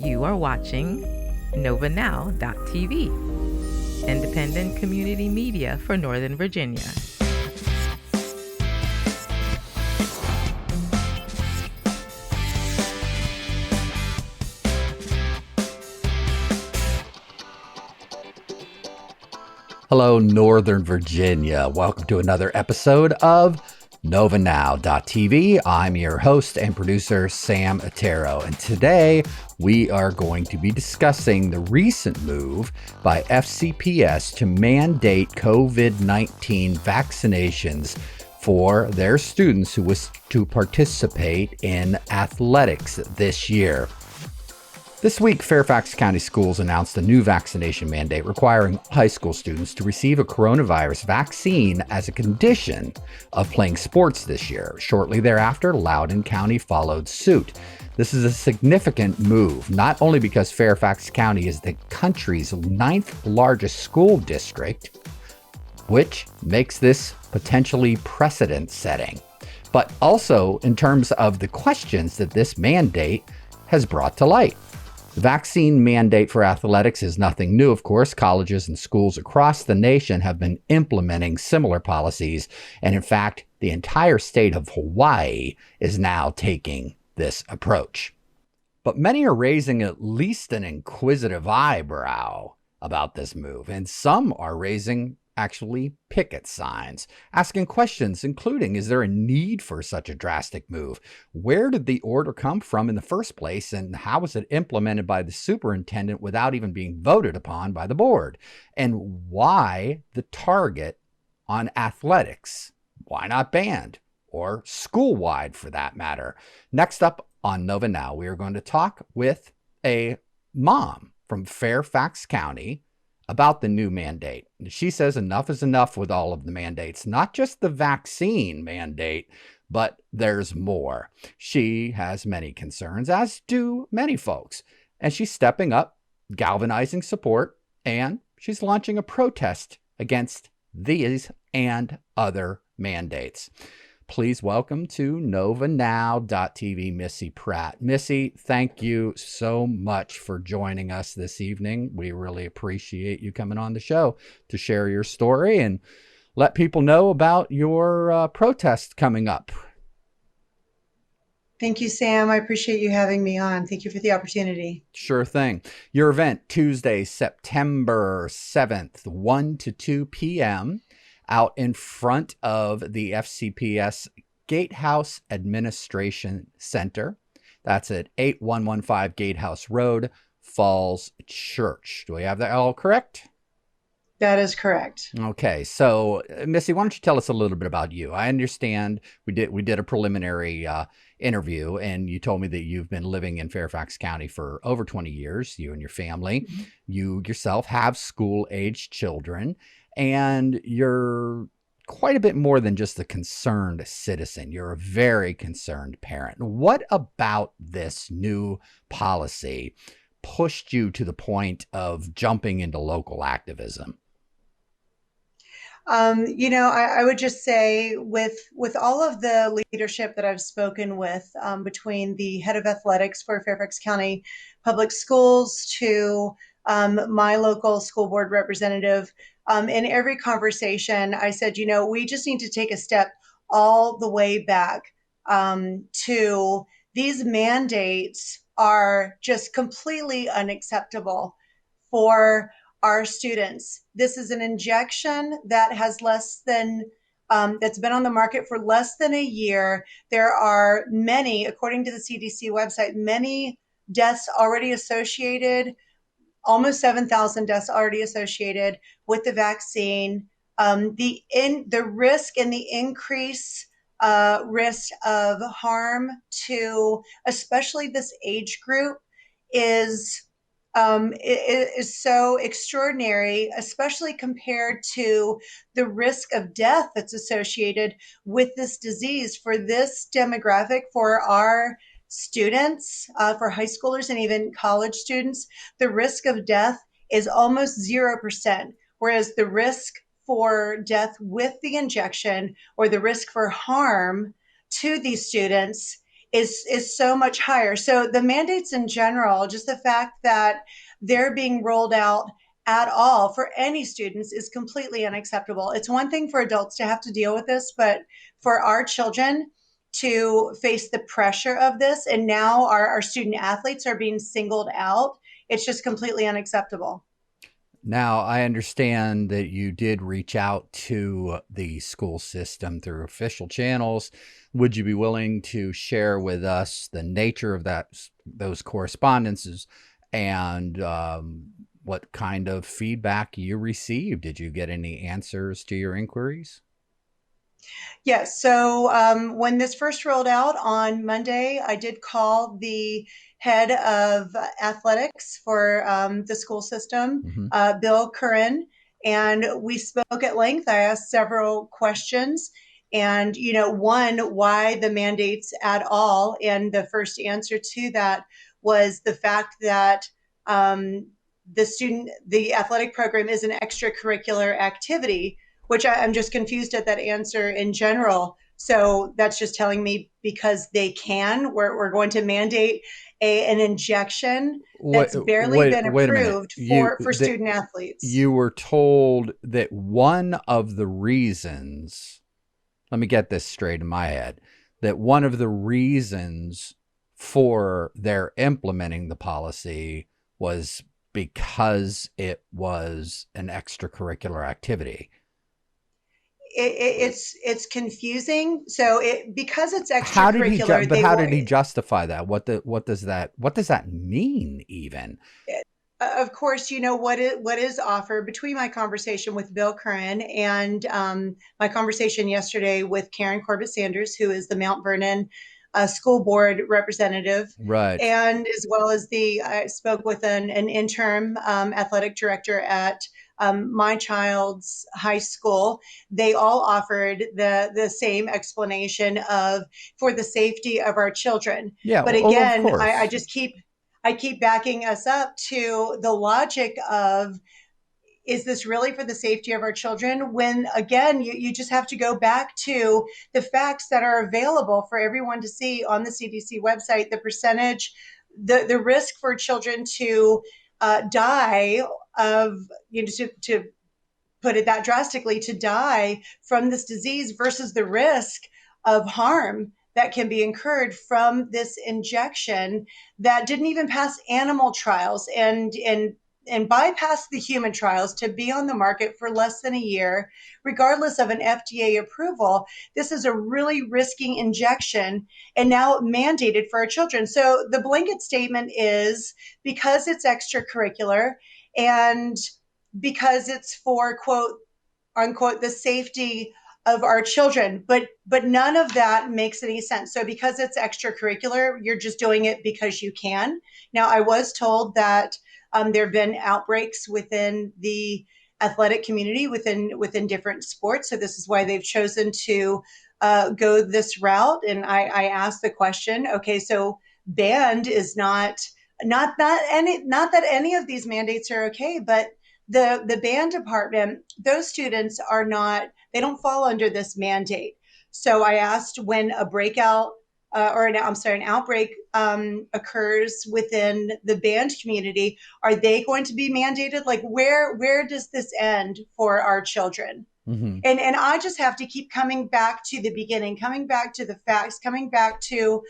You are watching NOVANOWN.TV, independent community media for Northern Virginia. Hello, Northern Virginia. Welcome to another episode of NOVANOWN.TV. I'm your host and producer, Sam Otero, and today we are going to be discussing the recent move by FCPS to mandate COVID-19 vaccinations for their students who wish to participate in athletics this year. This week, Fairfax County Schools announced a new vaccination mandate requiring high school students to receive a coronavirus vaccine as a condition of playing sports this year. Shortly thereafter, Loudoun County followed suit. This is a significant move, not only because Fairfax County is the country's 9th largest school district, which makes this potentially precedent-setting, but also in terms of the questions that this mandate has brought to light. The vaccine mandate for athletics is nothing new, of course. Colleges and schools across the nation have been implementing similar policies, and in fact, the entire state of Hawaii is now taking this approach. But many are raising at least an inquisitive eyebrow about this move, and some are raising actually picket signs, asking questions including, is there a need for such a drastic move? Where did the order come from in the first place, and how was it implemented by the superintendent without even being voted upon by the board? And why the target on athletics? Why not band or school-wide for that matter? Next up on Nova Now, we are going to talk with a mom from Fairfax County about the new mandate. She says enough is enough with all of the mandates, not just the vaccine mandate, but there's more. She has many concerns, as do many folks, and she's stepping up, galvanizing support, and she's launching a protest against these and other mandates. Please welcome to NOVANOWN.TV, Missy Pratt. Missy, thank you so much for joining us this evening. We really appreciate you coming on the show to share your story and let people know about your protest coming up. Thank you, Sam. I appreciate you having me on. Thank you for the opportunity. Sure thing. Your event, Tuesday, September 7th, 1 to 2 p.m., out in front of the FCPS Gatehouse Adminstration Center. That's at 8115 Gatehouse Rd, Falls Church. Do we have that all correct? That is correct. Okay, so Missy, why don't you tell us a little bit about you? I understand we did a preliminary interview, and you told me that you've been living in Fairfax County for over 20 years, you and your family. Mm-hmm. You yourself have school-aged children, and you're quite a bit more than just a concerned citizen. You're a very concerned parent. What about this new policy pushed you to the point of jumping into local activism? I would just say with all of the leadership that I've spoken with, between the head of athletics for Fairfax County Public Schools to my local school board representative, in every conversation, I said, we just need to take a step all the way back to these mandates are just completely unacceptable for our students. This is an injection that has that's been on the market for less than a year. There are many, according to the CDC website, many deaths already associated, almost 7,000 deaths already associated with the vaccine. The risk and the increase risk of harm to especially this age group is so extraordinary, especially compared to the risk of death that's associated with this disease for this demographic, for our students, for high schoolers and even college students. The risk of death is almost 0%, whereas the risk for death with the injection or the risk for harm to these students is so much higher. So the mandates in general, just the fact that they're being rolled out at all for any students is completely unacceptable. It's one thing for adults to have to deal with this, but for our children to face the pressure of this, and now our student athletes are being singled out, it's just completely unacceptable. Now, I understand that you did reach out to the school system through official channels. Would you be willing to share with us the nature of those correspondences and what kind of feedback you received? Did you get any answers to your inquiries? Yes. So when this first rolled out on Monday, I did call the head of athletics for the school system, Mm-hmm. Bill Curran, and we spoke at length. I asked several questions. And, one, why the mandates at all? And the first answer to that was the fact that the athletic program is an extracurricular activity, which I'm just confused at that answer in general. So that's just telling me because they can, we're going to mandate an injection that's barely been Wait a minute. approved for student athletes. You were told that one of the reasons, let me get this straight in my head, that one of the reasons for their implementing the policy was because it was an extracurricular activity. It's confusing. So because it's extracurricular, how did he justify that? What does that mean even? Of course, what is offered between my conversation with Bill Curran and my conversation yesterday with Karen Corbett Sanders, who is the Mount Vernon school board representative, right? And as well as I spoke with an interim athletic director at my child's high school. They all offered the same explanation of for the safety of our children. Yeah, but again, I keep backing us up to the logic of, is this really for the safety of our children? When again, you just have to go back to the facts that are available for everyone to see on the CDC website, the percentage, the risk for children to die of, to put it that drastically, to die from this disease versus the risk of harm that can be incurred from this injection that didn't even pass animal trials and bypass the human trials to be on the market for less than a year, regardless of an FDA approval. This is a really risky injection and now mandated for our children. So the blanket statement is because it's extracurricular and because it's for quote unquote the safety of our children, but none of that makes any sense. So because it's extracurricular, you're just doing it because you can. Now, I was told that there have been outbreaks within the athletic community within different sports. So this is why they've chosen to go this route. And I asked the question, okay, so banned is not that any of these mandates are okay, but the band department, those students are not, they don't fall under this mandate. So I asked when a breakout an outbreak occurs within the band community, are they going to be mandated? Like where does this end for our children? Mm-hmm. And I just have to keep coming back to the beginning, coming back to the facts, coming back to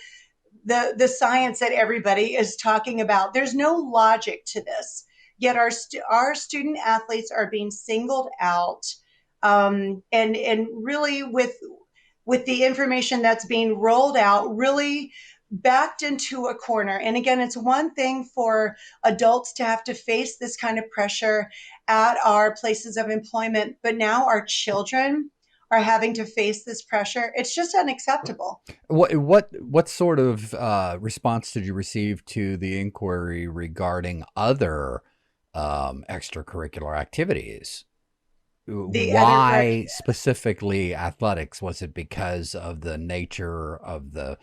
the science that everybody is talking about. There's no logic to this. Yet our student athletes are being singled out, and really with the information that's being rolled out, really backed into a corner. And again, it's one thing for adults to have to face this kind of pressure at our places of employment, but now our children are having to face this pressure. It's just unacceptable. What sort of response did you receive to the inquiry regarding other extracurricular activities? Why specifically athletics? Was it because of the nature of the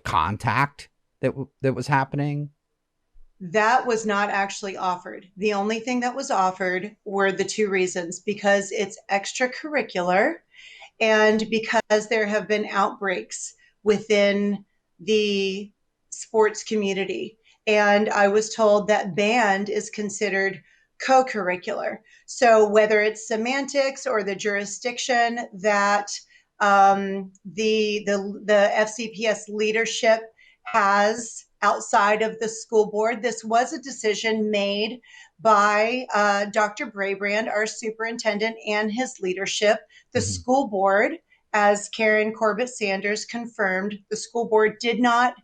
contact that was happening? That was not actually offered. The only thing that was offered were the two reasons: because it's extracurricular and because there have been outbreaks within the sports community. And I was told that band is considered co-curricular. So whether it's semantics or the jurisdiction that the FCPS leadership has outside of the school board, this was a decision made by Dr. Braybrand, our superintendent, and his leadership. The school board, as Karen Corbett Sanders confirmed, the school board did not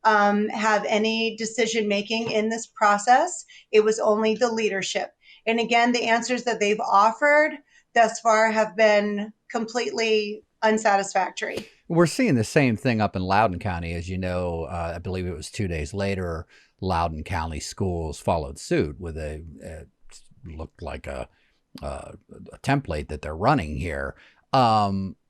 have any decision making in this process. It was only the leadership. And again, the answers that they've offered thus far have been completely unsatisfactory. We're seeing the same thing up in Loudoun County. As you know, I believe it was 2 days later, Loudoun County Schools followed suit with looked like a template that they're running here.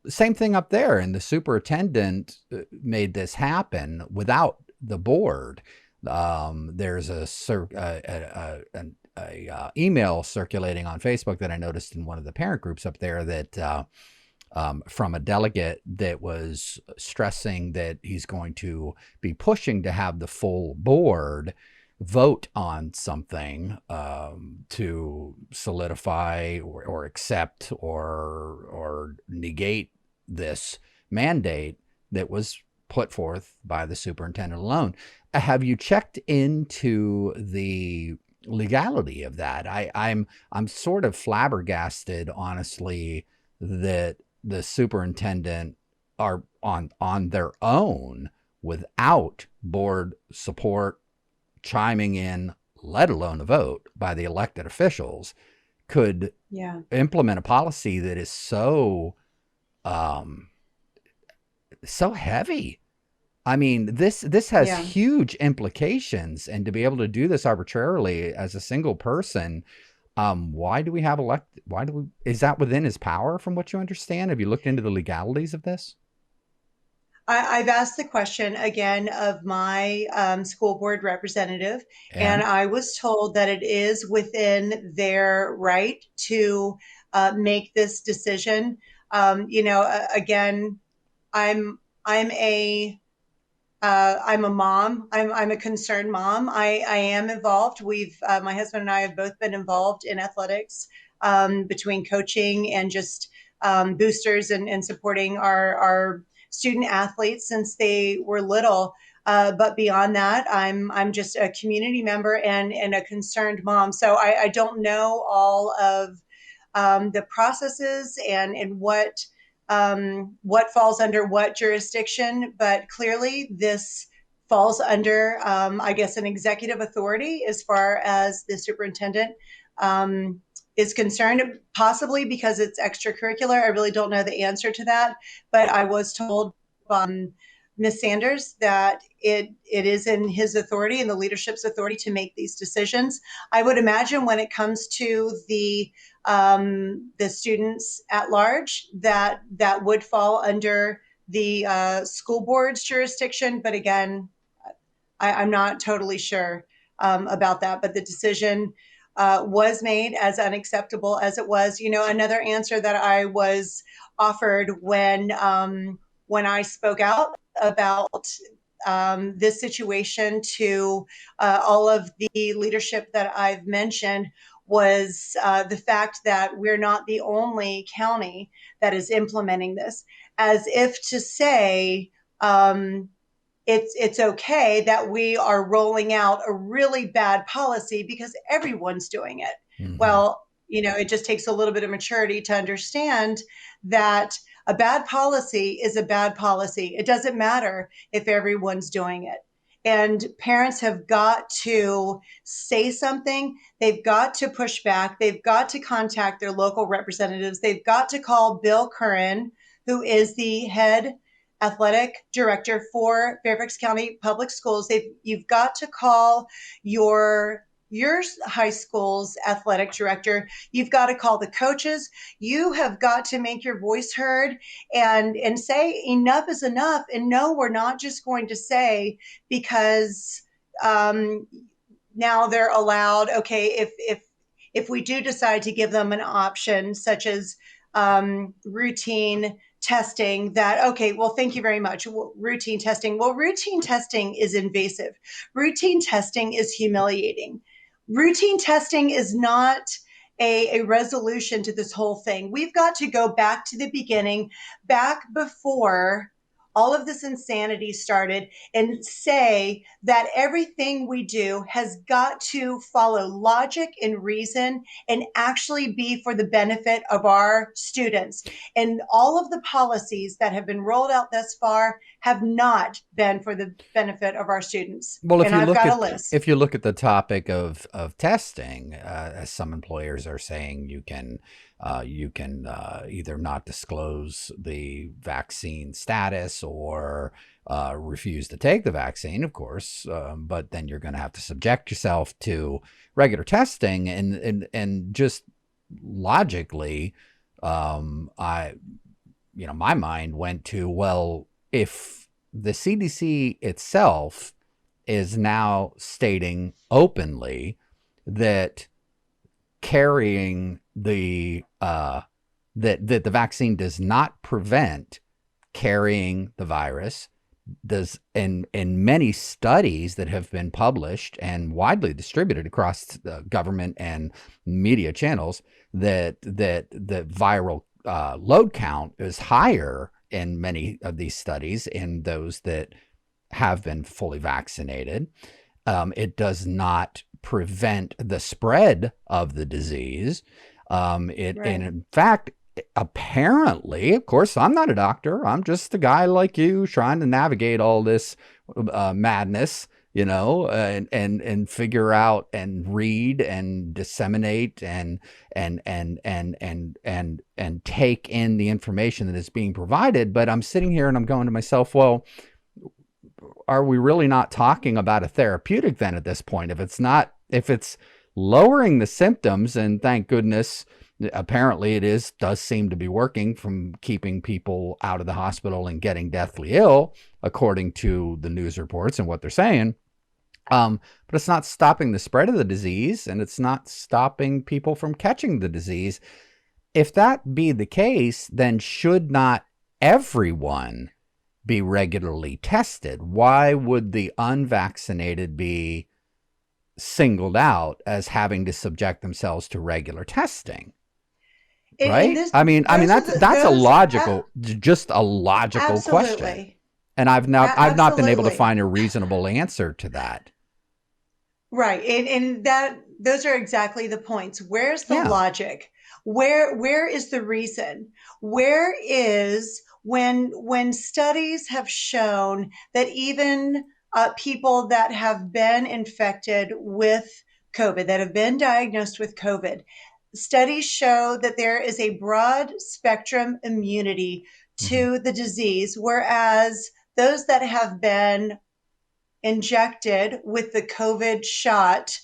Same thing up there, and the superintendent made this happen without the board. There's an email circulating on Facebook that I noticed in one of the parent groups up there that from a delegate that was stressing that he's going to be pushing to have the full board vote on something to solidify or accept or negate this mandate that was put forth by the superintendent alone. Have you checked into the legality of that? I'm sort of flabbergasted, honestly, that the superintendent are on their own without board support chiming in, let alone a vote by the elected officials, could implement a policy that is so heavy. I mean, this has huge implications, and to be able to do this arbitrarily as a single person, why do we have is that within his power, from what you understand? Have you looked into the legalities of this? I've asked the question again of my school board representative, and I was told that it is within their right to make this decision. Again, I'm a mom. I'm a concerned mom. I am involved. My husband and I have both been involved in athletics, between coaching and just boosters and supporting our student athletes since they were little. But beyond that, I'm just a community member and a concerned mom. So I don't know all of the processes and what falls under what jurisdiction, but clearly this falls under, I guess, an executive authority as far as the superintendent is concerned, possibly because it's extracurricular. I really don't know the answer to that, but I was told Ms. Sanders that it is in his authority and the leadership's authority to make these decisions. I would imagine when it comes to the students at large, that would fall under the school board's jurisdiction. But again, I'm not totally sure about that. But the decision was made, as unacceptable as it was. Another answer that I was offered when I spoke out about this situation to all of the leadership that I've mentioned was the fact that we're not the only county that is implementing this, as if to say it's okay that we are rolling out a really bad policy because everyone's doing it. Mm-hmm. Well, it just takes a little bit of maturity to understand that a bad policy is a bad policy. It doesn't matter if everyone's doing it. And parents have got to say something. They've got to push back. They've got to contact their local representatives. They've got to call Bill Curran, who is the head athletic director for Fairfax County Public Schools. You've got to call your high school's athletic director. You've got to call the coaches. You have got to make your voice heard and say enough is enough. And no, we're not just going to say because now they're allowed. Okay, if we do decide to give them an option such as routine testing that, okay, well, thank you very much. Routine testing. Well, routine testing is invasive. Routine testing is humiliating. Routine testing is not a resolution to this whole thing. We've got to go back to the beginning, back before all of this insanity started, and say that everything we do has got to follow logic and reason and actually be for the benefit of our students. And all of the policies that have been rolled out thus far have not been for the benefit of our students. Well, and I've got a list. if you look at the topic of testing, as some employers are saying, you can either not disclose the vaccine status or refuse to take the vaccine, of course, but then you're going to have to subject yourself to regular testing, and just logically, my mind went to, well, if the CDC itself is now stating openly that carrying the that the vaccine does not prevent carrying the virus, does in many studies that have been published and widely distributed across the government and media channels, that the viral load count is higher in many of these studies in those that have been fully vaccinated. It does not prevent the spread of the disease. And in fact, apparently, of course, I'm not a doctor. I'm just a guy like you trying to navigate all this madness, and figure out and read and disseminate and take in the information that is being provided. But I'm sitting here and I'm going to myself, well, are we really not talking about a therapeutic then at this point? If it's lowering the symptoms, and thank goodness, apparently it does seem to be working, from keeping people out of the hospital and getting deathly ill, according to the news reports and what they're saying. But it's not stopping the spread of the disease, and it's not stopping people from catching the disease. If that be the case, then should not everyone be regularly tested? Why would the unvaccinated be singled out as having to subject themselves to regular testing? Right? That's a logical, just a logical absolutely. question. And I've not been able to find a reasonable answer to that. Right. And those are exactly the points. Where's the logic? Where is the reason? Where is when studies have shown that even people that have been infected with COVID, that have been diagnosed with COVID, studies show that there is a broad spectrum immunity to the disease, whereas those that have been injected with the COVID shot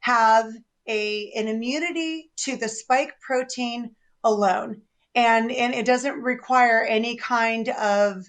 have an immunity to the spike protein alone. And it doesn't require any kind of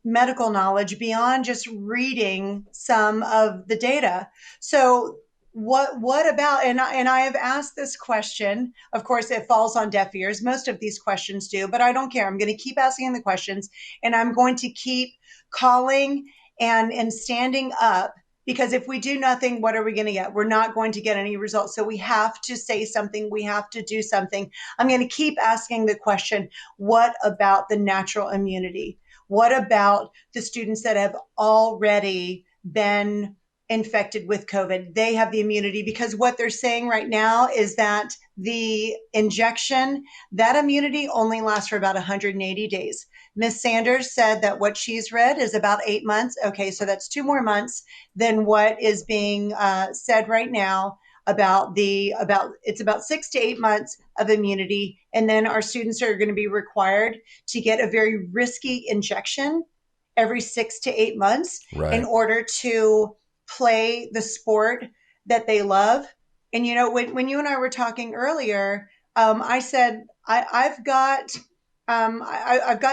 medical knowledge beyond just reading some of the data. So what about, and I have asked this question, of course it falls on deaf ears, most of these questions do, but I don't care. I'm going to keep asking the questions, and I'm going to keep calling and standing up, because if we do nothing, what are we going to get? We're not going to get any results. So we have to say something. We have to do something. I'm going to keep asking the question, what about the natural immunity? What about the students that have already been infected with COVID? They have the immunity, because what they're saying right now is that the injection, that immunity only lasts for about 180 days. Ms. Sanders said that what she's read is about 8 months. Okay, so that's 2 more months than what is being said right now it's about 6 to 8 months of immunity. And then our students are going to be required to get a very risky injection every 6 to 8 months in order to play the sport that they love. And, when you and I were talking earlier, I said, I've got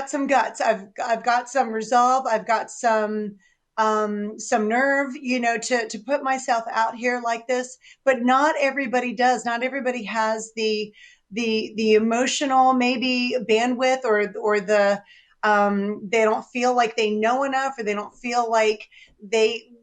some guts. I've got some resolve. I've got some nerve, to put myself out here like this, but not everybody does. Not everybody has the the emotional maybe bandwidth, or the they don't feel like they know enough, or they don't feel like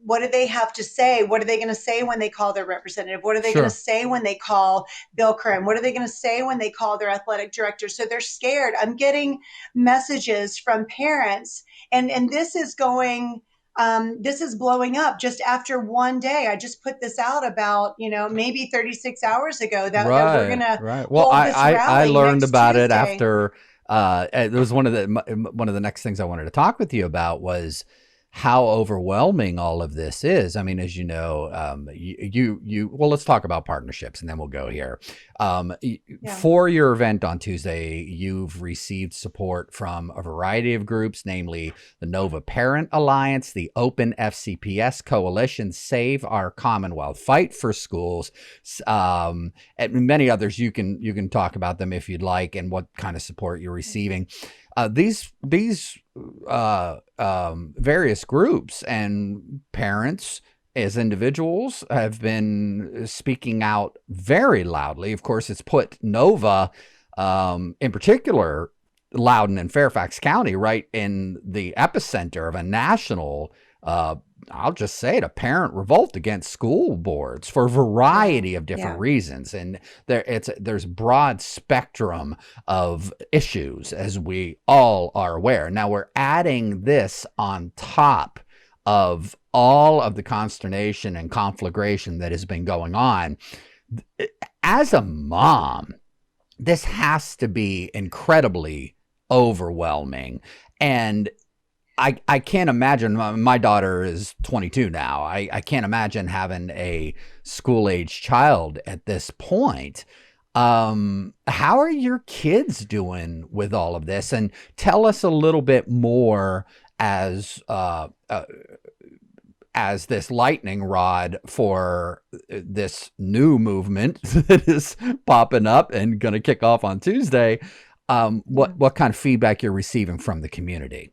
what do they have to say? What are they going to say when they call their representative? What are they going to Sure. say when they call Bill Curran? What are they going to say when they call their athletic director? So they're scared. I'm getting messages from parents, and this is going, this is blowing up just after one day. I just put this out about, maybe 36 hours ago, that we're going Right, to right. Well, hold this I rally learned next about it Tuesday. after it was one of the next things I wanted to talk with you about was how overwhelming all of this is. I mean, as you know, well, let's talk about partnerships and then we'll go here. Yeah. For your event on Tuesday, you've received support from a variety of groups, namely the Nova Parent Alliance, the Open FCPS Coalition, Save Our Commonwealth, Fight for Schools, and many others. You can talk about them if you'd like and what kind of support you're receiving. These various groups and parents as individuals have been speaking out very loudly. Of course, it's put Nova, in particular, Loudoun and Fairfax County, right in the epicenter of a national, I'll just say it, a parent revolt against school boards for a variety of different reasons. And there's broad spectrum of issues, as we all are aware. Now we're adding this on top of all of the consternation and conflagration that has been going on. As a mom, this has to be incredibly overwhelming. And I can't imagine, my daughter is 22 now. I can't imagine having a school-age child at this point. How are your kids doing with all of this? And tell us a little bit more as this lightning rod for this new movement that is popping up and going to kick off on Tuesday. What kind of feedback you're receiving from the community?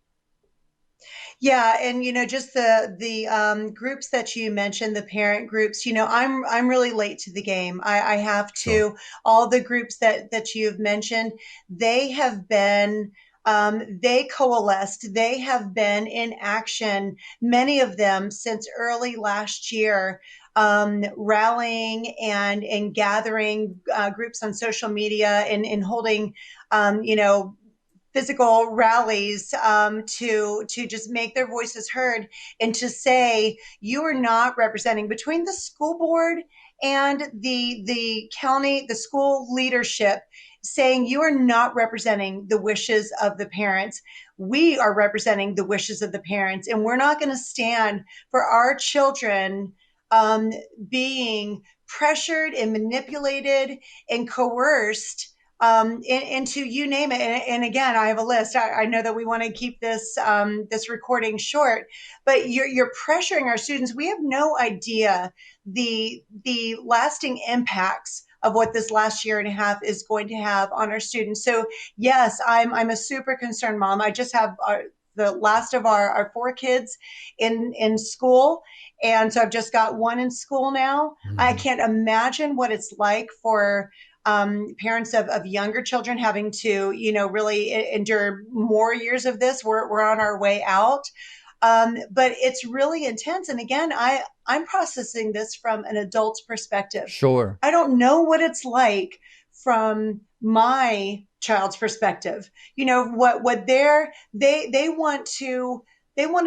Yeah, and just the groups that you mentioned, the parent groups. I'm really late to the game. I have Sure. to. All the groups that you've mentioned, they have been. They coalesced. They have been in action, many of them since early last year, rallying and gathering groups on social media and holding, physical rallies, to just make their voices heard and to say you are not representing, between the school board and the county, the school leadership, saying you are not representing the wishes of the parents. We are representing the wishes of the parents, and we're not going to stand for our children being pressured and manipulated and coerced into, you name it. And again, I have a list. I know that we want to keep this recording short, but you're pressuring our students. We have no idea the lasting impacts of what this last year and a half is going to have on our students. So yes, I'm a super concerned mom. I just have the last of our four kids in school. And so I've just got one in school now. Mm-hmm. I can't imagine what it's like for parents of younger children having to, really endure more years of this. We're on our way out. But it's really intense. And again, I'm processing this from an adult's perspective. Sure. I don't know what it's like from my child's perspective. What they want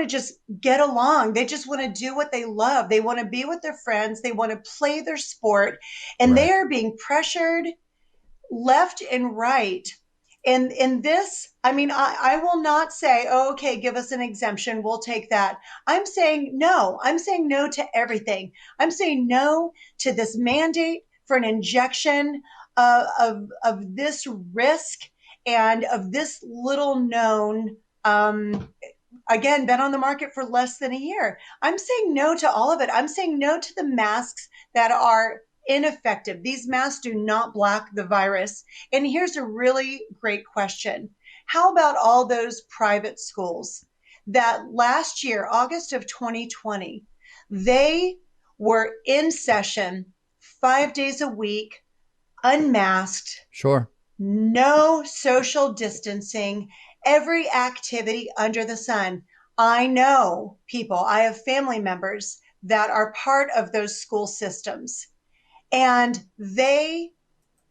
to just get along. They just want to do what they love. They want to be with their friends. They want to play their sport, and Right. they are being pressured left and right. And in this, I will not say, oh, okay, give us an exemption. We'll take that. I'm saying no. I'm saying no to everything. I'm saying no to this mandate for an injection of this risk and of this little known, again, been on the market for less than a year. I'm saying no to all of it. I'm saying no to the masks that are ineffective. These masks do not block the virus. And here's a really great question. How about all those private schools that last year, August of 2020, they were in session 5 days a week, unmasked, Sure. no social distancing, every activity under the sun. I know people, I have family members that are part of those school systems, and they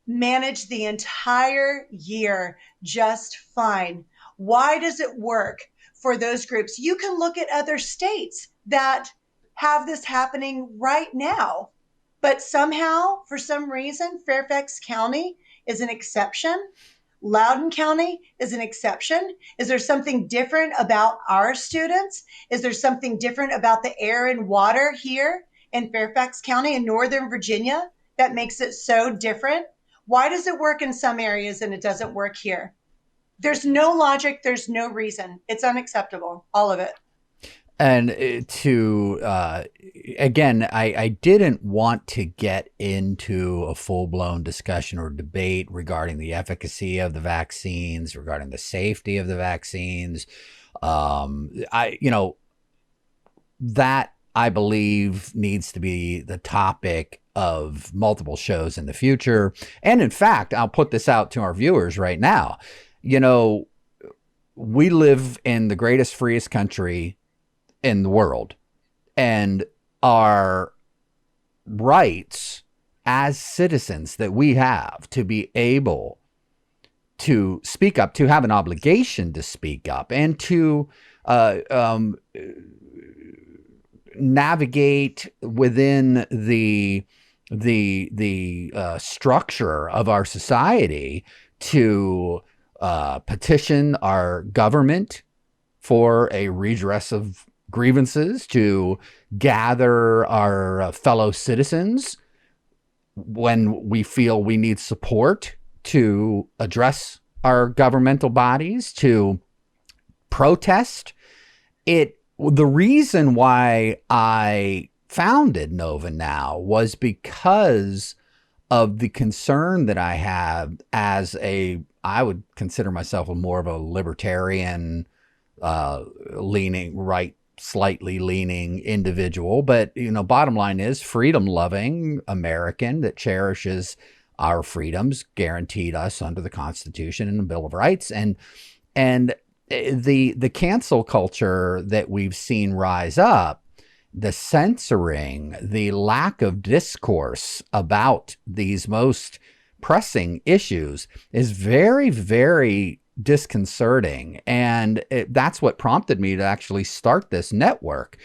manage the entire year just fine. Why does it work for those groups? You can look at other states that have this happening right now, but somehow, for some reason, Fairfax County is an exception. Loudoun County is an exception. Is there something different about our students? Is there something different about the air and water here in Fairfax County in Northern Virginia that makes it so different? Why does it work in some areas and it doesn't work here? There's no logic. There's no reason. It's unacceptable. All of it. And again, I didn't want to get into a full-blown discussion or debate regarding the efficacy of the vaccines, regarding the safety of the vaccines. That I believe needs to be the topic of multiple shows in the future. And in fact, I'll put this out to our viewers right now. We live in the greatest, freest country in the world, and our rights as citizens that we have to be able to speak up, to have an obligation to speak up, and to navigate within the structure of our society to petition our government for a redress of grievances, to gather our fellow citizens when we feel we need support, to address our governmental bodies, to protest. The reason why I founded Nova Now was because of the concern that I have as I would consider myself more of a libertarian, slightly leaning individual. But, bottom line is freedom-loving American that cherishes our freedoms guaranteed us under the Constitution and the Bill of Rights. And the cancel culture that we've seen rise up, the censoring, the lack of discourse about these most pressing issues is very, very disconcerting. And that's what prompted me to actually start this network.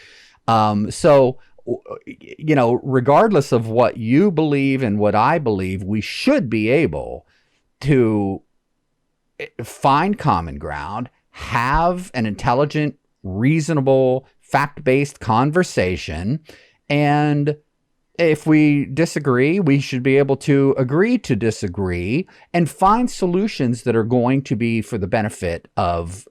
So, regardless of what you believe and what I believe, we should be able to find common ground, have an intelligent, reasonable, fact-based conversation, and if we disagree, we should be able to agree to disagree and find solutions that are going to be for the benefit of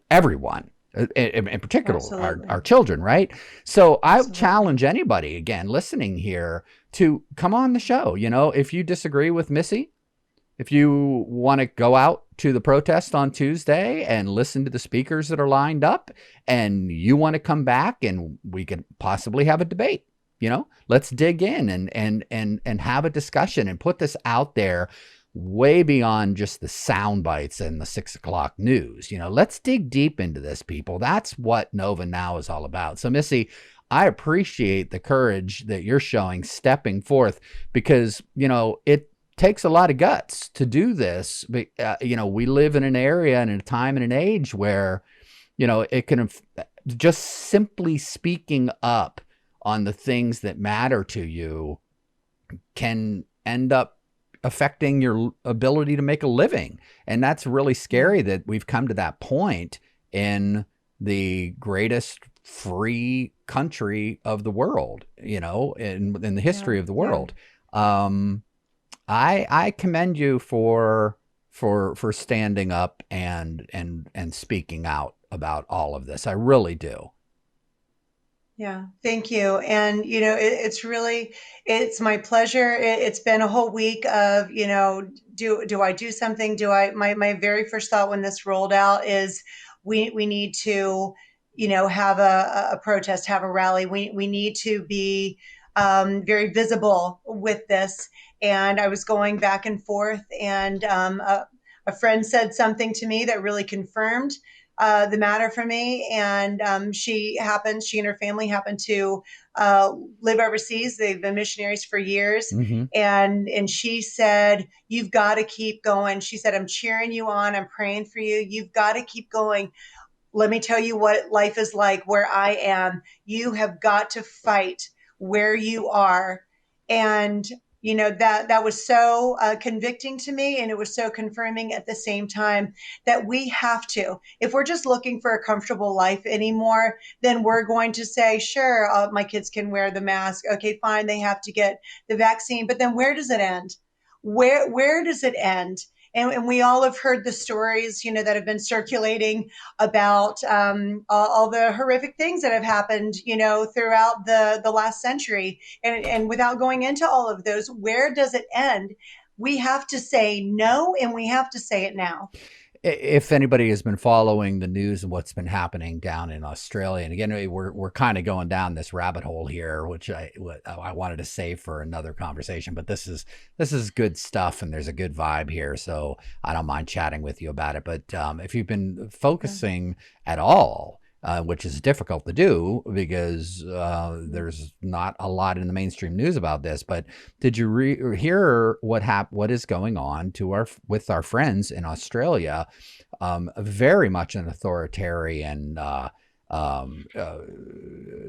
everyone, in particular our children, right? So I challenge anybody, again, listening here, to come on the show. If you disagree with Missy, if you want to go out to the protest on Tuesday and listen to the speakers that are lined up, and you want to come back and we could possibly have a debate. Let's dig in and have a discussion and put this out there way beyond just the sound bites and the 6 o'clock news. Let's dig deep into this, people. That's what Nova Now is all about. So, Missy, I appreciate the courage that you're showing, stepping forth, because, it takes a lot of guts to do this. But, we live in an area and in a time and an age where, it can just simply speaking up on the things that matter to you can end up affecting your ability to make a living. And that's really scary that we've come to that point in the greatest free country of the world, in the history of the world. I commend you for standing up and speaking out about all of this. I really do. Yeah, thank you. And, it's my pleasure. It's been a whole week of, do I do something? My very first thought when this rolled out is we need to, have a protest, have a rally. We need to be very visible with this. And I was going back and forth, and a friend said something to me that really confirmed the matter for me. And she and her family happened to live overseas. They've been missionaries for years. Mm-hmm. And she said, "You've got to keep going." She said, "I'm cheering you on. I'm praying for you. You've got to keep going. Let me tell you what life is like where I am. You have got to fight where you are." And that was so convicting to me, and it was so confirming at the same time that we have to, if we're just looking for a comfortable life anymore, then we're going to say, sure, my kids can wear the mask. Okay, fine, they have to get the vaccine. But then where does it end? Where does it end? And we all have heard the stories, that have been circulating about all the horrific things that have happened, throughout the last century. And without going into all of those, where does it end? We have to say no, and we have to say it now. If anybody has been following the news and what's been happening down in Australia, and again, we're kind of going down this rabbit hole here, which I wanted to save for another conversation, but this is good stuff, and there's a good vibe here, so I don't mind chatting with you about it. But if you've been focusing at all, which is difficult to do because there's not a lot in the mainstream news about this. But did you hear what is going on with our friends in Australia? Very much an authoritarian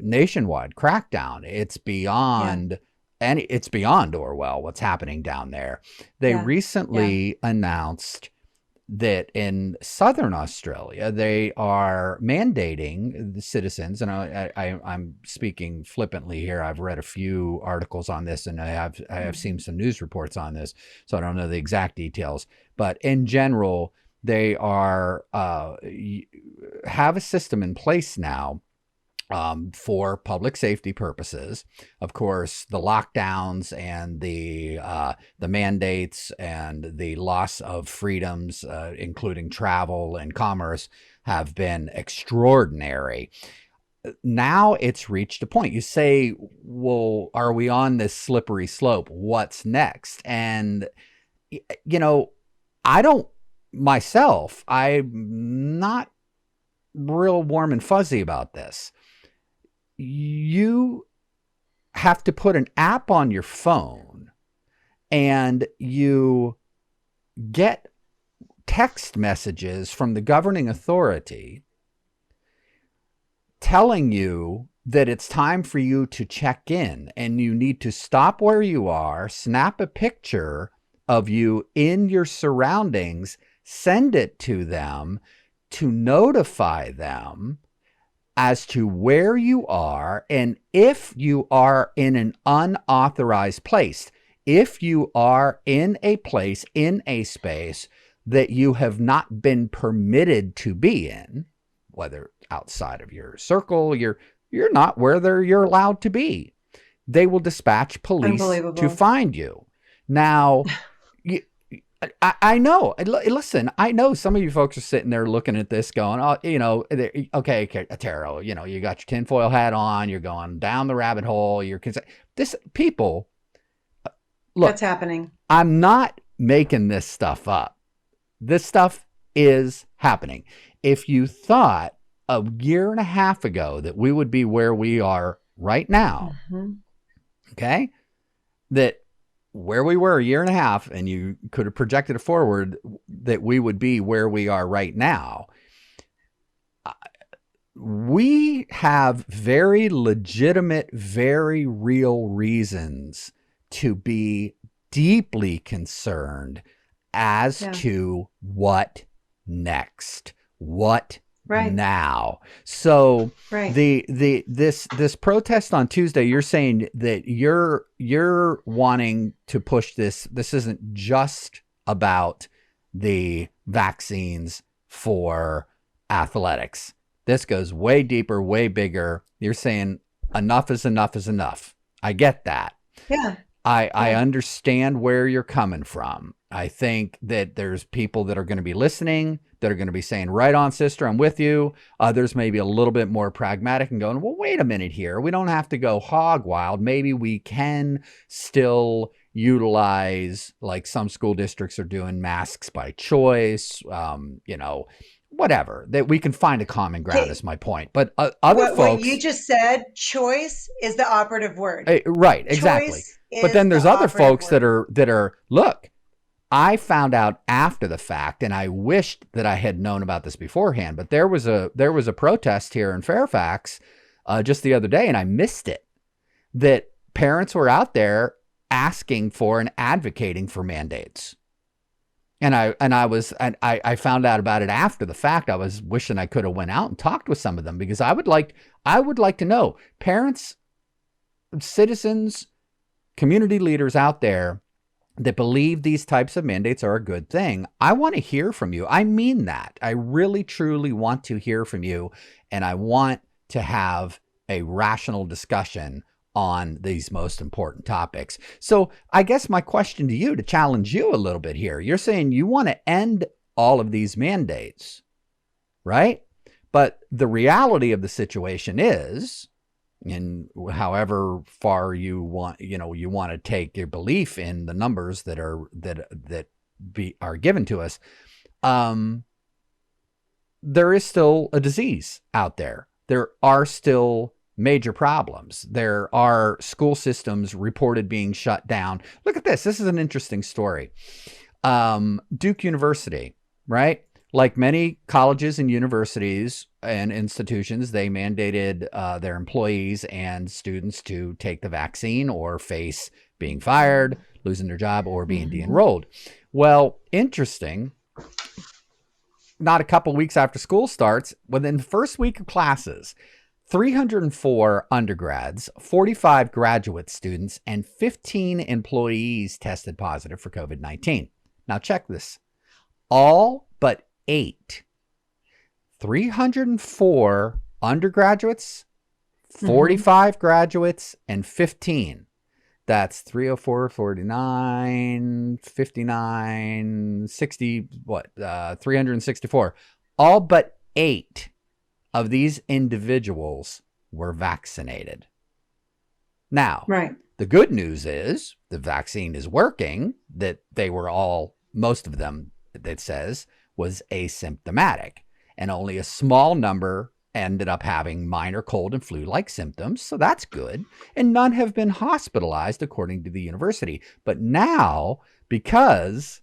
nationwide crackdown. It's beyond. And it's beyond Orwell, what's happening down there. They recently announced that in southern Australia, they are mandating the citizens, and I'm speaking flippantly here. I've read a few articles on this, and I have seen some news reports on this, so I don't know the exact details. But in general, they are have a system in place now for public safety purposes. Of course, the lockdowns and the mandates and the loss of freedoms, including travel and commerce, have been extraordinary. Now it's reached a point. You say, well, are we on this slippery slope? What's next? And, I don't myself, I'm not real warm and fuzzy about this. You have to put an app on your phone, and you get text messages from the governing authority telling you that it's time for you to check in, and you need to stop where you are, snap a picture of you in your surroundings, send it to them to notify them as to where you are, and if you are in an unauthorized place, if you are in a place, in a space that you have not been permitted to be in, whether outside of your circle, you're not where you're allowed to be, they will dispatch police to find you. Now, I know. Listen, I know some of you folks are sitting there looking at this going, okay, Taro, you got your tinfoil hat on, you're going down the rabbit hole, people, look, what's happening? I'm not making this stuff up. This stuff is happening. If you thought a year and a half ago that we would be where we are right now, okay, that where we were a year and a half, and you could have projected it forward that we would be where we are right now, we have very legitimate, very real reasons to be deeply concerned as to what next, what now. So this protest on Tuesday, you're saying that you're wanting to push this. This isn't just about the vaccines for athletics. This goes way deeper, way bigger. You're saying enough is enough is enough. I get that. Yeah. I understand where you're coming from. I think that there's people that are going to be listening that are going to be saying, right on, sister, I'm with you. Others maybe a little bit more pragmatic and going, well, wait a minute here. We don't have to go hog wild. Maybe we can still utilize, like some school districts are doing, masks by choice, whatever, that we can find a common ground is my point. But other folks. What you just said, choice is the operative word. Right, exactly. Choice But then there's the other folks word. that are, look, I found out after the fact, and I wished that I had known about this beforehand, but there was a protest here in Fairfax just the other day, and I missed it, that parents were out there asking for and advocating for mandates. And I found out about it after the fact. I was wishing I could have went out and talked with some of them, because I would like to know, parents, citizens, community leaders out there that believe these types of mandates are a good thing. I want to hear from you. I mean that. I really, truly want to hear from you. And I want to have a rational discussion on these most important topics. So I guess my question to you, to challenge you a little bit here, you're saying you want to end all of these mandates, right? But the reality of the situation is, and however far you want to take your belief in the numbers that are given to us, there is still a disease out there. There are still major problems. There are school systems reported being shut down. Look at this. This is an interesting story. Duke University, right? Like many colleges and universities and institutions, they mandated their employees and students to take the vaccine or face being fired, losing their job, or being de-enrolled. Well, interesting. Not a couple weeks after school starts, within the first week of classes, 304 undergrads, 45 graduate students, and 15 employees tested positive for COVID-19. Now check this. All but 8. 304 undergraduates, 45 graduates, and 15. That's 304, 49, 59, 60, 364. All but 8 of these individuals were vaccinated. Now, right. The good news is the vaccine is working, that they were all, most of them, it says, was asymptomatic. And only a small number ended up having minor cold and flu-like symptoms, so that's good. And none have been hospitalized, according to the university. But now, because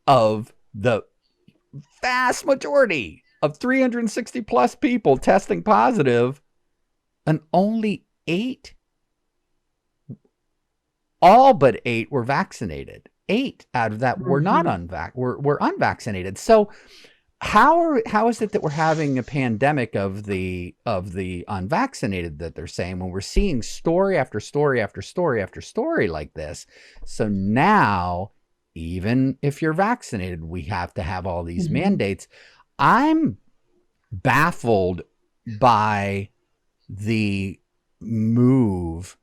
of the vast majority of 360 plus people testing positive, and only 8, all but 8 were vaccinated. 8 out of that were not were unvaccinated. So how is it that we're having a pandemic of the unvaccinated, that they're saying, when we're seeing story after story after story after story like this? So now, even if you're vaccinated, we have to have all these mandates. I'm baffled by the move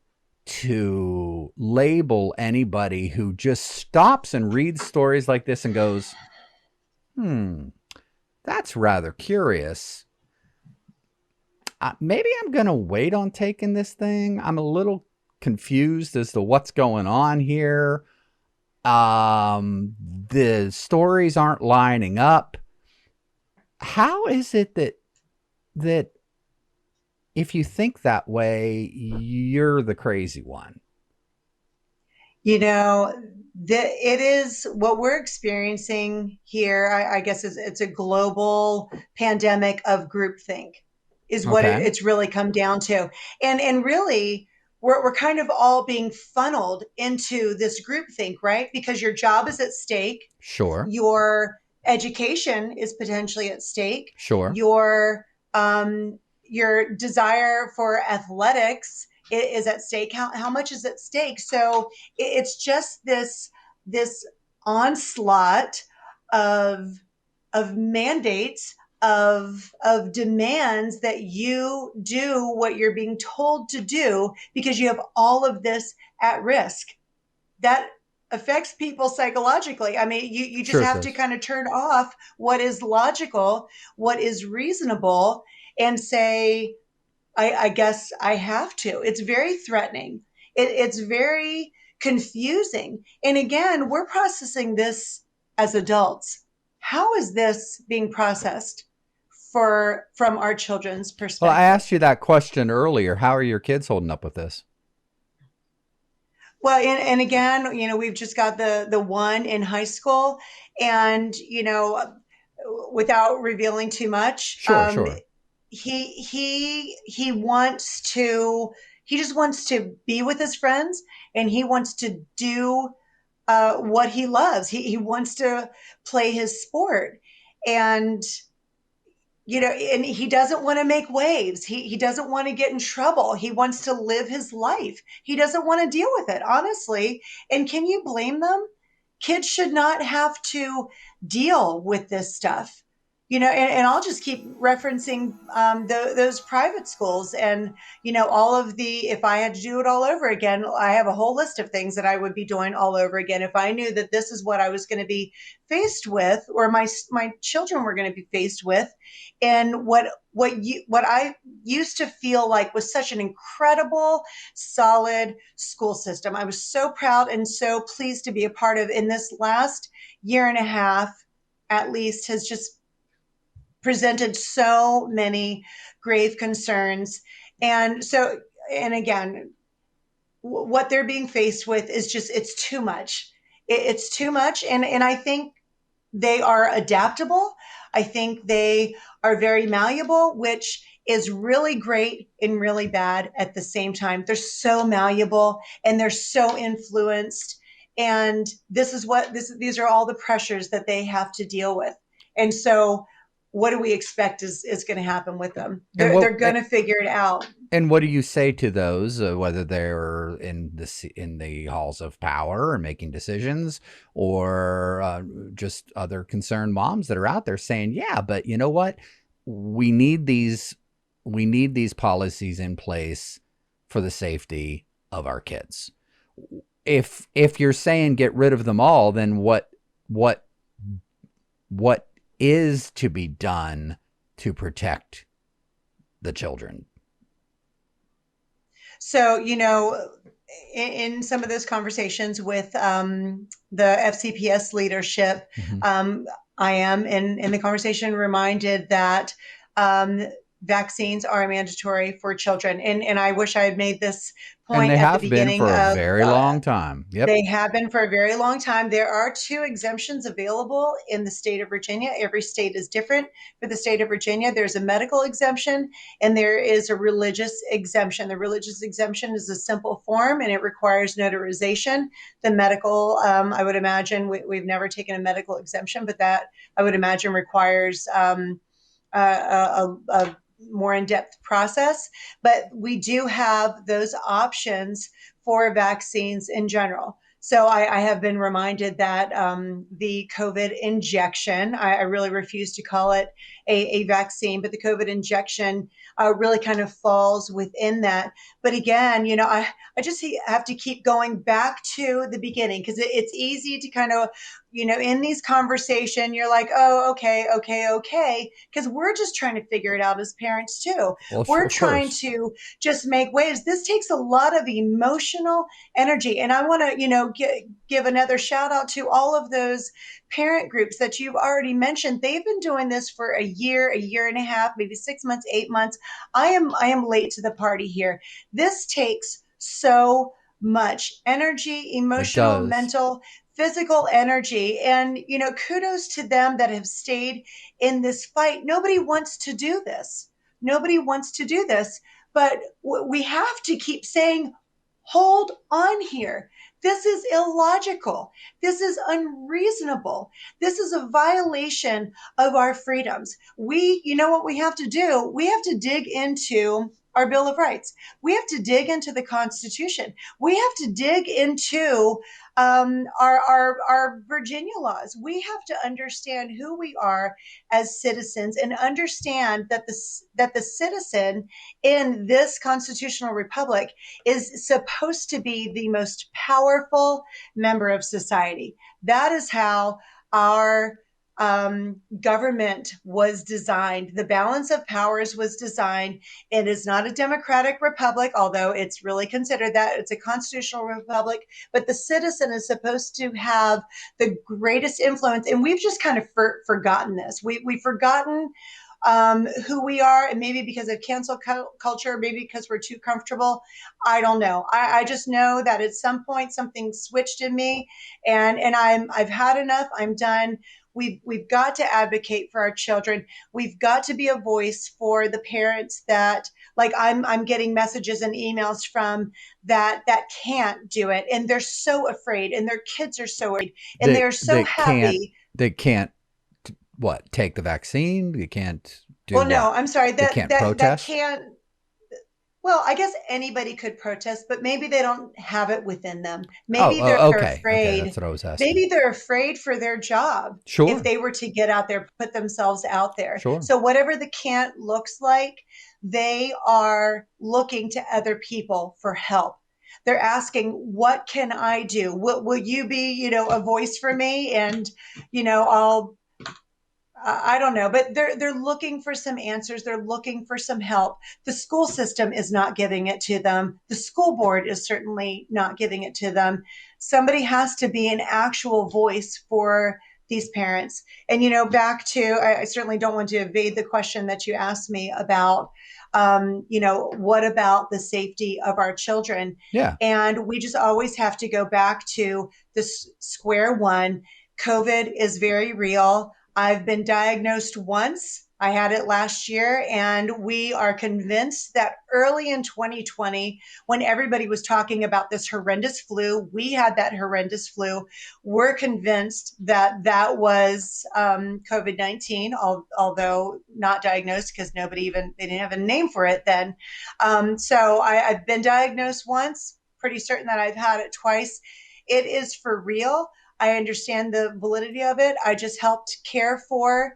to label anybody who just stops and reads stories like this and goes, that's rather curious. Maybe I'm going to wait on taking this thing. I'm a little confused as to what's going on here. The stories aren't lining up. How is it that if you think that way, you're the crazy one? It is what we're experiencing here. I guess it's a global pandemic of groupthink is what it's really come down to. And really, we're kind of all being funneled into this groupthink, right? Because your job is at stake. Sure. Your education is potentially at stake. Sure. Your desire for athletics is at stake. How much is at stake? So it's just this onslaught of mandates, of demands that you do what you're being told to do, because you have all of this at risk. that affects people psychologically. I mean, you just Sure it have to does. kind of turn off what is logical, what is reasonable, and say, I guess I have to. It's very threatening. It's very confusing. And again, we're processing this as adults. How is this being processed from our children's Well, I perspective? asked you that question earlier. How are your kids holding up with this? Well, and again, we've just got the one in high school, and without revealing too much, Sure, sure. he wants to he just wants to be with his friends, and he wants to do what he loves. He wants to play his sport, and and he doesn't want to make waves. He doesn't want to get in trouble. He wants to live his life. He doesn't want to deal with it, honestly. And can you blame them? Kids should not have to deal with this stuff. And I'll just keep referencing those private schools, and all of the. If I had to do it all over again, I have a whole list of things that I would be doing all over again if I knew that this is what I was going to be faced with, or my children were going to be faced with. And what I used to feel like was such an incredible, solid school system. I was so proud and so pleased to be a part of. In this last year and a half, at least, has just presented so many grave concerns. And so, and again, what they're being faced with is just, it's too much. It's too much. And I think they are adaptable. I think they are very malleable, which is really great and really bad at the same time. They're so malleable and they're so influenced. And these are all the pressures that they have to deal with. And so what do we expect is going to happen with them? And They're going to figure it out. what do you say to those, whether they're in the halls of power and making decisions, or just other concerned moms that are out there saying, "Yeah, but you know what? We need these policies in place for the safety of our kids." If you're saying get rid of them all, then what is to be done to protect the children? So, in some of those conversations with the FCPS leadership, Mm-hmm. I am in the conversation reminded that vaccines are mandatory for children. And I wish I had made this And point they at the have been beginning for a of very long time. Yep. they have been for a very long time. There are two exemptions available in the state of Virginia. Every state is different. For the state of Virginia, there's a medical exemption and there is a religious exemption. The religious exemption is a simple form and it requires notarization. The medical, I would imagine, we've never taken a medical exemption, but that I would imagine requires a more in-depth process. But we do have those options for vaccines in general. So I have been reminded that the COVID injection, I really refuse to call it a vaccine, but the COVID injection really kind of falls within that. But again, I just have to keep going back to the beginning because it's easy to kind of, in these conversation, you're like, oh, okay, because we're just trying to figure it out as parents too. Well, We're of trying course. to just make waves. This takes a lot of emotional energy. And I want to, give another shout out to all of those parent groups that you've already mentioned. They've been doing this for a year and a half, maybe 6 months, 8 months. I am late to the party here. This takes so much energy, It emotional, does. mental, physical energy. And, kudos to them that have stayed in this fight. Nobody wants to do this. Nobody wants to do this. But we have to keep saying, hold on here. This is illogical. This is unreasonable. This is a violation of our freedoms. You know what we have to do? We have to dig into our Bill of Rights. We have to dig into the Constitution. We have to dig into our Virginia laws. We have to understand who we are as citizens and understand that the citizen in this constitutional republic is supposed to be the most powerful member of society. That is how our government was designed. The balance of powers was designed. It is not a democratic republic, although it's really considered that. It's a constitutional republic, but the citizen is supposed to have the greatest influence. And we've just kind of forgotten this. We've forgotten who we are, and maybe because of cancel culture, maybe because we're too comfortable. I don't know. I just know that at some point something switched in me, and I've had enough. I'm done. We've got to advocate for our children. We've got to be a voice for the parents that, like, I'm getting messages and emails from that can't do it, and they're so afraid, and their kids are so worried, and they're so happy. They can't what? Take the vaccine? They can't do Well, no, what? I'm sorry. They can't protest? That can't. Well, I guess anybody could protest, but maybe they don't have it within them. Maybe they're Okay. Okay, that's afraid. what I was asking. Maybe they're afraid for their job Sure. if they were to get out there, put themselves out there. Sure. So whatever the can't looks like, they are looking to other people for help. They're asking, what can I do? Will you be, a voice for me? And, I don't know, but they're looking for some answers. They're looking for some help. The school system is not giving it to them. The school board is certainly not giving it to them. Somebody has to be an actual voice for these parents. And back to, I certainly don't want to evade the question that you asked me about. What about the safety of our children? Yeah. And we just always have to go back to this square one. COVID is very real. I've been diagnosed once. I had it last year, and we are convinced that early in 2020, when everybody was talking about this horrendous flu, we had that horrendous flu. We're convinced that that was COVID-19, although not diagnosed because they didn't have a name for it then. So I've been diagnosed once, pretty certain that I've had it twice. It is for real. I understand the validity of it. I just helped care for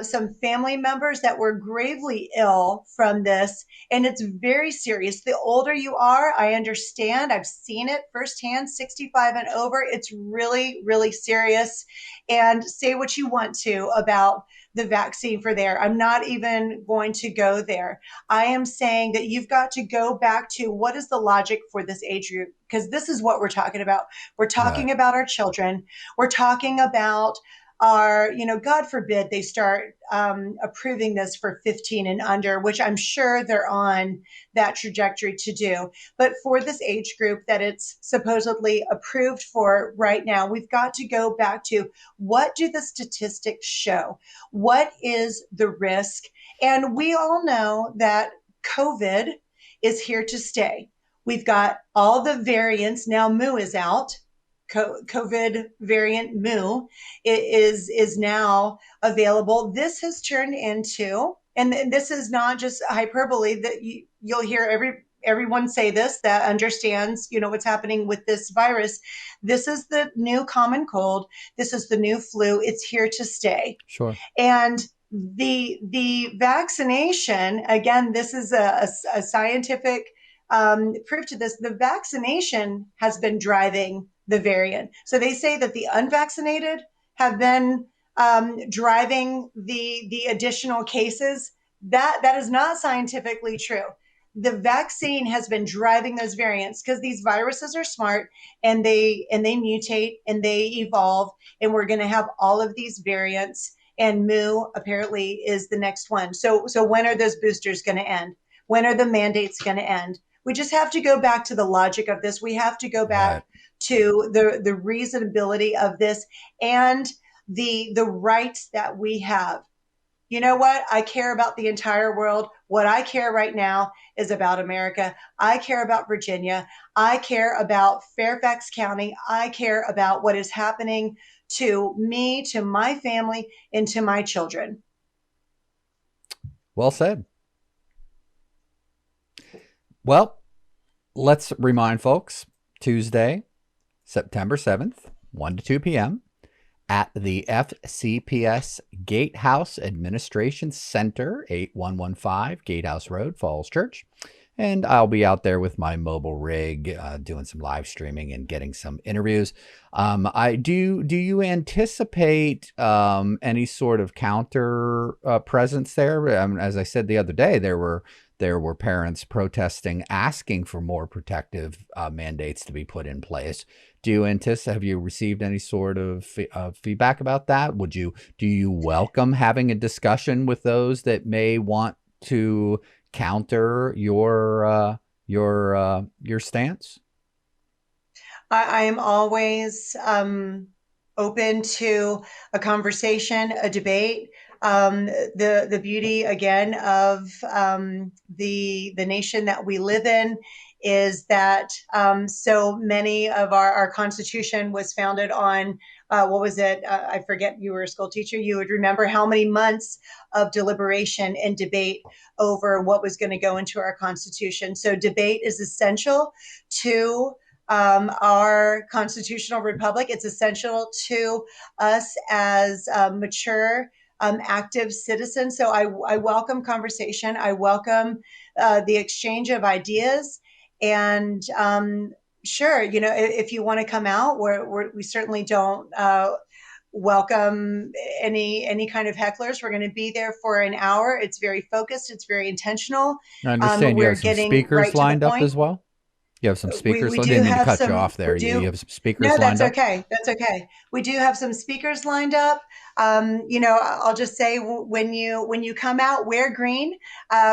some family members that were gravely ill from this, and it's very serious. The older you are, I understand. I've seen it firsthand, 65 and over. It's really, really serious. And say what you want to about the vaccine for there. I'm not even going to go there. I am saying that you've got to go back to what is the logic for this age group, because this is what we're talking about. We're talking about our children. We're talking about our, God forbid they start approving this for 15 and under, which I'm sure they're on that trajectory to do. But for this age group that it's supposedly approved for right now, we've got to go back to, what do the statistics show? What is the risk? And we all know that COVID is here to stay. We've got all the variants. Now Mu is out. COVID variant Mu is now available. This has turned into, and this is not just hyperbole, that you'll hear everyone say this that understands, what's happening with this virus. This is the new common cold. This is the new flu. It's here to stay. Sure. And the vaccination, again, this is a scientific proof to this. The vaccination has been driving the variant. So they say that the unvaccinated have been driving the additional cases. That is not scientifically true. The vaccine has been driving those variants because these viruses are smart, and they mutate and they evolve, and we're going to have all of these variants. And Mu apparently is the next one. So when are those boosters going to end? When are the mandates going to end? We just have to go back to the logic of this. We have to go back to the reasonability of this and the rights that we have. You know what? I care about the entire world. What I care right now is about America. I care about Virginia. I care about Fairfax County. I care about what is happening to me, to my family, and to my children. Well said. Well, let's remind folks, Tuesday, September 7th, 1 to 2 p.m. at the FCPS Gatehouse Adminstration Center, 8115 Gatehouse Road, Falls Church. And I'll be out there with my mobile rig, doing some live streaming and getting some interviews. Do you anticipate any sort of counter presence there? As I said the other day, there were parents protesting, asking for more protective mandates to be put in place. Have you received any sort of feedback about that? Do you welcome having a discussion with those that may want to counter your stance? I am always open to a conversation, a debate. The beauty again of the nation that we live in is that so many of our Constitution was founded on what was it? I forget. You were a school teacher. You would remember how many months of deliberation and debate over what was going to go into our Constitution. So debate is essential to our constitutional republic. It's essential to us as mature, active citizens. So I welcome conversation. I welcome the exchange of ideas. And sure, if you want to come out, we certainly don't welcome any kind of hecklers. We're going to be there for an hour. It's very focused. It's very intentional. I understand you We're have some getting speakers right to the lined up point. as well. You have some speakers. We I do didn't mean to have cut you some. off there. We You do. have some speakers No, lined that's up. okay. That's okay. We do have some speakers lined up. I'll just say when you come out, wear green.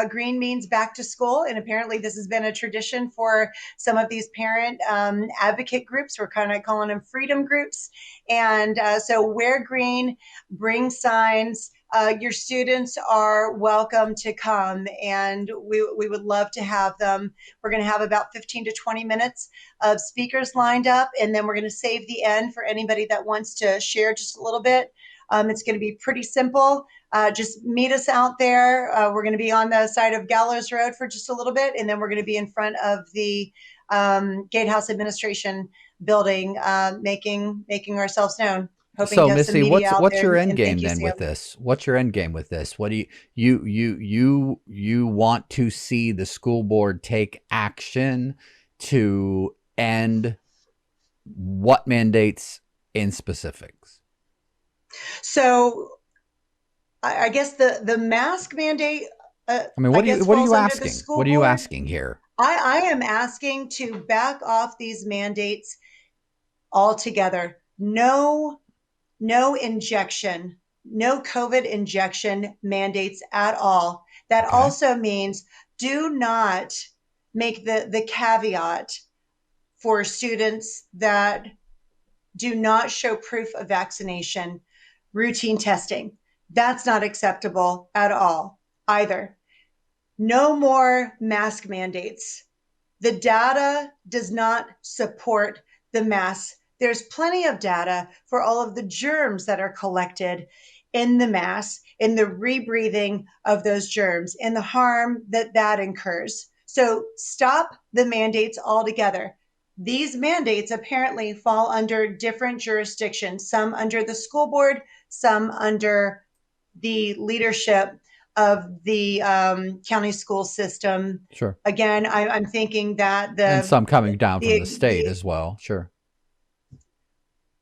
Green means back to school, and apparently this has been a tradition for some of these parent advocate groups. We're kind of calling them freedom groups, and so wear green. Bring signs. Your students are welcome to come, and we would love to have them. We're going to have about 15 to 20 minutes of speakers lined up, and then we're going to save the end for anybody that wants to share just a little bit. It's going to be pretty simple. Just meet us out there. We're going to be on the side of Gatehouse Rd for just a little bit, and then we're going to be in front of the Gatehouse Administration building, making ourselves known. Hoping So, to have some Missy, media out what's there. your end And game thank you, then Sam. with this? What's your end game with this? What do you want to see the school board take action to end what mandates in specifics? So I guess the mask mandate, I mean, I what are guess, you falls under the asking? school What are you board. asking here? I am asking to back off these mandates altogether. No injection, no COVID injection mandates at all. That Okay. also means do not make the caveat for students that do not show proof of vaccination, routine testing. That's not acceptable at all either. No more mask mandates. The data does not support the masks. There's plenty of data for all of the germs that are collected in the mask, in the rebreathing of those germs, and the harm that incurs. So stop the mandates altogether. These mandates apparently fall under different jurisdictions, some under the school board, some under the leadership of the county school system. Sure. Again, I'm thinking that And some coming down from the state as well. Sure.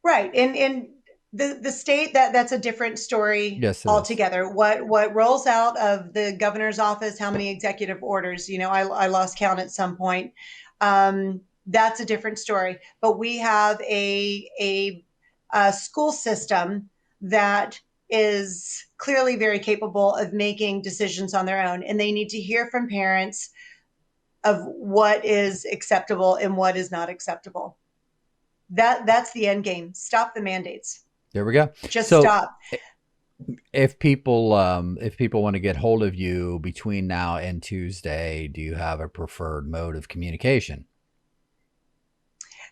Right. And the state, that's a different story. Yes, it is. Altogether. What rolls out of the governor's office, how many executive orders, I lost count at some point. That's a different story. But we have a school system that is clearly very capable of making decisions on their own, and they need to hear from parents of what is acceptable and what is not acceptable. That's the end game. Stop the mandates. There we go. Just So, stop. if people want to get hold of you between now and Tuesday, do you have a preferred mode of communication?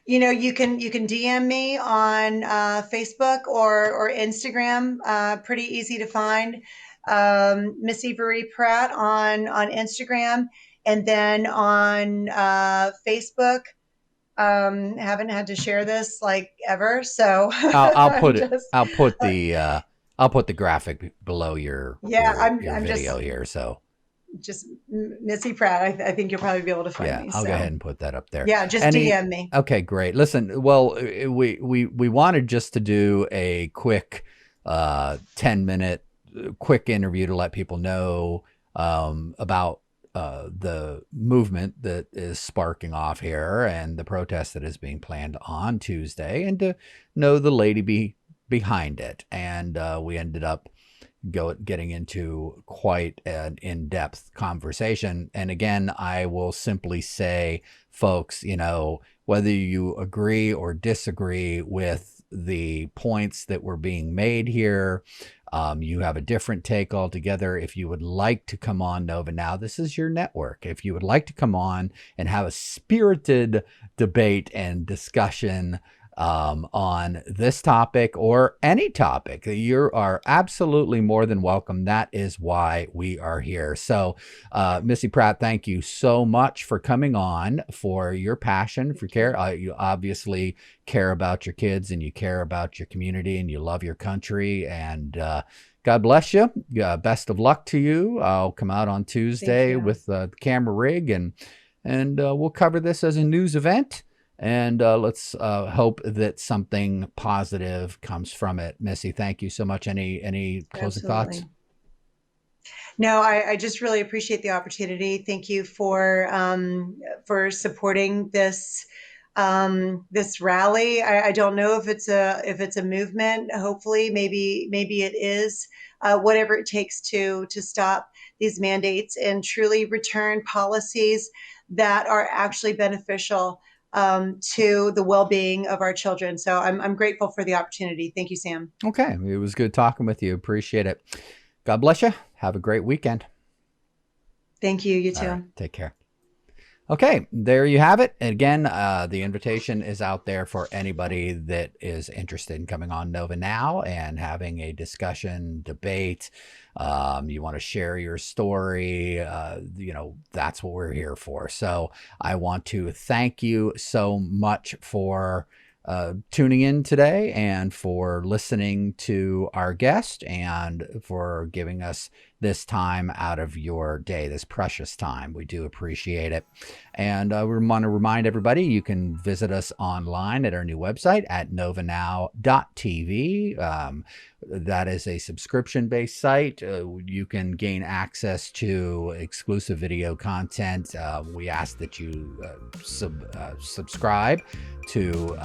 You can DM me on Facebook or Instagram. Pretty easy to find. Missy Pratt on Instagram, And then on Facebook, haven't had to share this like ever. So I'll put the graphic below your I'm video here. So just Missy Pratt. I think you'll probably be able to find me. I'll go ahead and put that up there. Yeah, just DM me. Okay, great. Listen, well, we wanted just to do a quick 10-minute quick interview to let people know about the movement that is sparking off here and the protest that is being planned on Tuesday, and to know the lady behind it. And we ended up getting into quite an in-depth conversation. And again, I will simply say, folks, whether you agree or disagree with the points that were being made here, you have a different take altogether. If you would like to come on Nova Now, this is your network. If you would like to come on and have a spirited debate and discussion on this topic or any topic, you are absolutely more than welcome. That is why we are here. So, Missy Pratt, thank you so much for coming on, for your passion, for care. You obviously care about your kids, and you care about your community, and you love your country, and God bless you. Best of luck to you. I'll come out on Tuesday with the camera rig, and we'll cover this as a news event. And let's hope that something positive comes from it. Missy, thank you so much. Any closing thoughts? No, I just really appreciate the opportunity. Thank you for supporting this this rally. I don't know if it's a movement. Hopefully, maybe it is. Whatever it takes to stop these mandates and truly return policies that are actually beneficial to the well-being of our children. So I'm grateful for the opportunity. Thank you, Sam. Okay. It was good talking with you. Appreciate it. God bless you. Have a great weekend. Thank you. You too. All right, take care. Okay, there you have it. And again, the invitation is out there for anybody that is interested in coming on Nova Now and having a discussion, debate. You want to share your story, that's what we're here for. So I want to thank you so much for tuning in today, and for listening to our guest, and for giving us this time out of your day, this precious time. We do appreciate it. And we want to remind everybody, you can visit us online at our new website at NOVANOWN.TV. That is a subscription-based site. You can gain access to exclusive video content. We ask that you subscribe to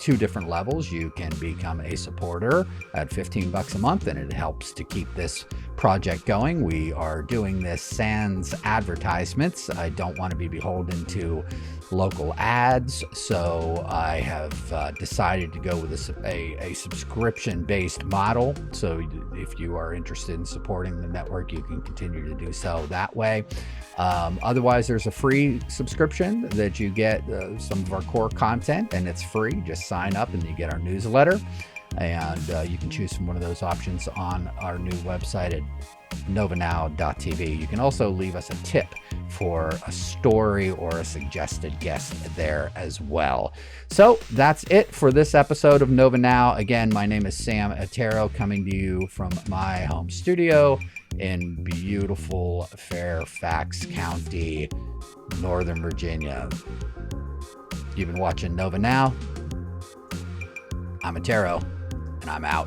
2 different levels. You can become a supporter at $15 a month, and it helps to keep this project going. We are doing this sans advertisements. I don't want to be beholden to local ads, so I have decided to go with a subscription-based model. So if you are interested in supporting the network, you can continue to do so that way. Otherwise, there's a free subscription that you get some of our core content, and it's free. Just sign up and you get our newsletter, and you can choose from one of those options on our new website at NOVANOWN.TV. You can also leave us a tip for a story or a suggested guest there as well. So that's it for this episode of Nova Now. Again, my name is Sam Otero, coming to you from my home studio in beautiful Fairfax County, Northern Virginia. You've been watching Nova Now. I'm Otero, and I'm out.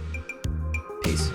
Peace.